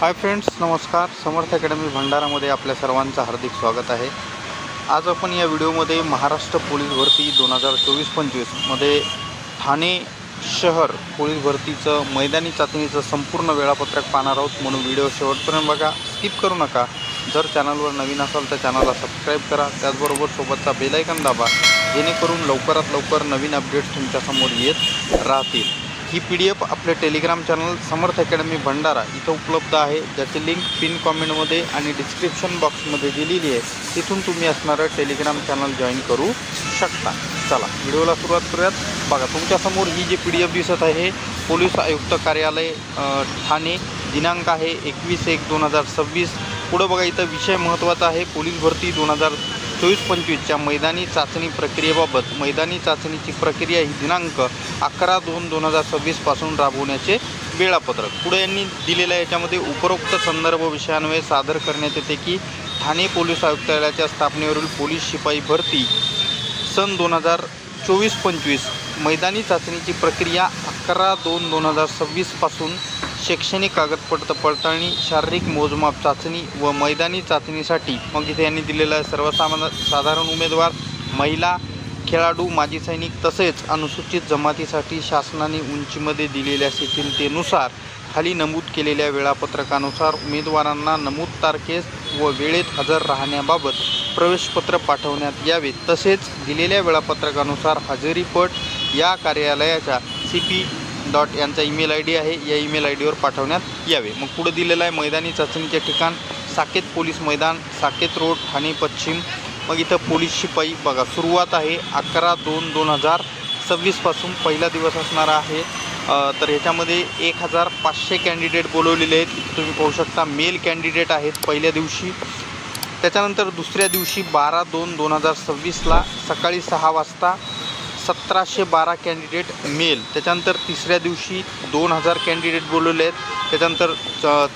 Hi friends, नमस्कार. समर्थ academy भंडारामध्ये आपल्या सर्वांचं हार्दिक स्वागत आहे. आज आपण या व्हिडिओमध्ये महाराष्ट्र पोलीस भरती 2024-25 मध्ये ठाणे शहर पोलीस भरतीचं मैदानी चाचणीचं संपूर्ण वेळापत्रक पाहणार आहोत. म्हणून व्हिडिओ शेवटपर्यंत बघा, स्किप करू नका. जर चॅनलवर नवीन असाल तर चॅनलला सबस्क्राईब करा. त्याचबरोबर सोबतचा बेल आयकॉन दाबा, जेणेकरून लवकरात लवकर नवीन अपडेट्स तुमच्यासमोर येत राहतील. ही PDF आपले टेलिग्राम चॅनल समर्थ अकॅडमी भंडारा इथं उपलब्ध आहे, ज्याची लिंक पिन कॉमेंटमध्ये आणि डिस्क्रिप्शन बॉक्समध्ये दिलेली आहे. तिथून तुम्ही असणारं टेलिग्राम चॅनल जॉईन करू शकता. चला व्हिडिओला सुरुवात करूयात. बघा, तुमच्यासमोर ही जी PDF दिसत आहे, पोलीस आयुक्त कार्यालय ठाणे, दिनांक आहे 21/1/2026. पुढं बघा, इथं विषय महत्त्वाचा आहे, पोलीस भरती 2024-25च्या मैदानी चाचणी प्रक्रियेबाबत. मैदानी चाचणीची प्रक्रिया ही दिनांक 11/2/2026 पासून राबवण्याचे वेळापत्रक. पुढे यांनी दिलेल्या याच्यामध्ये उपरोक्त संदर्भ विषयान्वये सादर करण्यात येते की ठाणे पोलीस आयुक्तालयाच्या स्थापनेवरील पोलीस शिपाई भरती सन 2024-25 मैदानी चाचणीची प्रक्रिया 11/2/2026 पासून शैक्षणिक कागदपत्र पडताळणी, शारीरिक मोजमाप चाचणी व मैदानी चाचणीसाठी मग इथे यांनी दिलेला सर्वसाधारण उमेदवार, महिला, खेळाडू, माजी सैनिक तसेच अनुसूचित जमातीसाठी शासनाने उंचीमध्ये दिलेल्या शिथिलतेनुसार खाली नमूद केलेल्या वेळापत्रकानुसार उमेदवारांना नमूद तारखेस व वेळेत हजर राहण्याबाबत प्रवेशपत्र पाठवण्यात यावे. तसेच दिलेल्या वेळापत्रकानुसार हजेरीपट या कार्यालयाच्या CP यांचा ईमेल ID आहे, या ईमेल IDवर पाठवण्यात यावे. मग पुढे दिलेलं आहे मैदानी चाचणीचे ठिकाण साकेत पोलीस मैदान, साकेत रोड, ठाणे पश्चिम. मग इथं पोलीस शिपाई बघा, सुरुवात आहे 11/2/2026 पासून. पहिला दिवस असणार आहे. तर ह्याच्यामध्ये 1500 कॅन्डिडेट बोलवलेले आहेत. इथे तुम्ही पाहू शकता, मेल कॅन्डिडेट आहेत पहिल्या दिवशी. त्याच्यानंतर दुसऱ्या दिवशी 12/2/2026ला सकाळी 6 वाजता 1712 कॅन्डिडेट मेल. त्याच्यानंतर तिसऱ्या दिवशी 2000 कॅन्डिडेट बोलवले आहेत. त्याच्यानंतर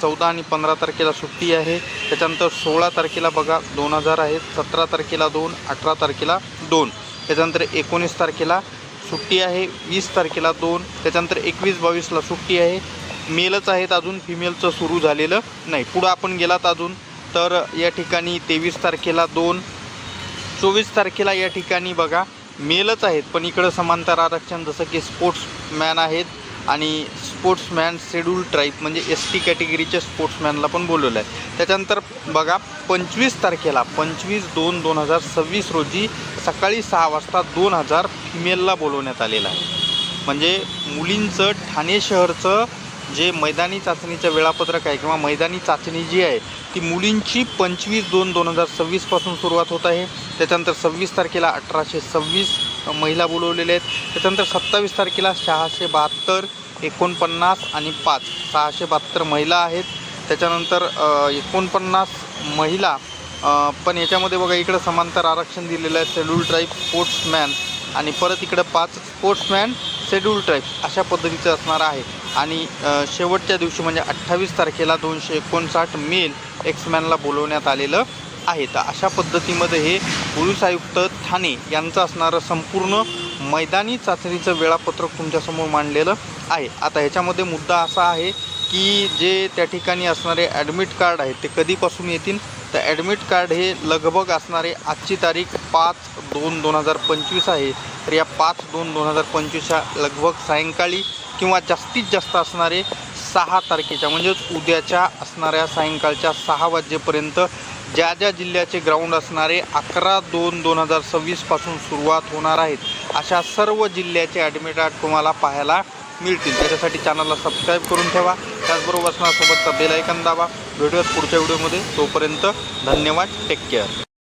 14 आणि 15 तारखेला सुट्टी आहे. त्याच्यानंतर 16 तारखेला बघा 2000 आहेत, 17 तारखेला 2, 18 तारखेला 2. त्याच्यानंतर 19 तारखेला सुट्टी आहे, 20 तारखेला 2. त्याच्यानंतर 21-22ला सुट्टी आहे. मेलच आहेत, अजून फिमेलचं सुरू झालेलं नाही. पुढं आपण गेलात अजून तर या ठिकाणी 23 तारखेला 2, 24 तारखेला या ठिकाणी बघा मेलच आहेत, पण इकडं समांतर आरक्षण जसं की स्पोर्ट्समॅन आहेत आणि स्पोर्ट्समॅन शेड्यूल ट्राईब म्हणजे ST कॅटेगरीच्या स्पोर्ट्समॅनला पण बोलवलं आहे. त्याच्यानंतर बघा 25 तारखेला 25/2/2026 रोजी सकाळी 6 वाजता 2000 फिमेलला बोलवण्यात आलेलं आहे. म्हणजे मुलींचं ठाणे शहरचं जे मैदानी चाचणीचं वेळापत्रक आहे किंवा मैदानी चाचणी जी आहे ती मुलींची 25/2/2026 पासून सुरुवात होत आहे. त्याच्यानंतर 26 तारखेला 1826 महिला बोलवलेल्या आहेत. त्याच्यानंतर 27 तारखेला 672, 49 आणि 5 672 महिला आहेत. त्याच्यानंतर 49 महिला, पण याच्यामध्ये बघा इकडं समांतर आरक्षण दिलेलं आहे, शेड्यूल ट्राईब स्पोर्ट्समॅन आणि परत इकडं 5 स्पोर्ट्समॅन शेड्यूल ट्राईब अशा पद्धतीचं असणार आहे. आणि शेवटच्या दिवशी म्हणजे 28 तारखेला 259 मेल एक्समॅनला बोलवण्यात आलेलं आहे. तर अशा पद्धतीमध्ये हे पोलीस आयुक्त ठाणे यांचं असणारं संपूर्ण मैदानी चाचणीचं वेळापत्रक तुमच्यासमोर मांडलेलं आहे. आता ह्याच्यामध्ये मुद्दा असा आहे की जे त्या ठिकाणी असणारे ॲडमिट कार्ड आहेत ते कधीपासून येतील. तर ॲडमिट कार्ड हे लगभग असणारे, आजची तारीख 5/2/2025 आहे. तर या 5/2/2025च्या लगभग सायंकाळी किंवा जास्तीत जास्त असणारे 6 तारखेच्या म्हणजेच उद्याच्या असणाऱ्या सायंकाळच्या 6 वाजेपर्यंत ज्या ज्या जिल्ह्याचे ग्राउंड असणारे 11/2/2026 पासून सुरुवात होणार आहेत, अशा सर्व जिल्ह्याचे ॲडमिट कार्ड तुम्हाला पाहायला मिळतील. त्याच्यासाठी चॅनलला सबस्क्राईब करून ठेवा. त्याचबरोबर असणाऱ्या सोबतचा बेल आयकॉन दाबा. भेटूयात पुढच्या व्हिडिओमध्ये. तोपर्यंत धन्यवाद. Take care.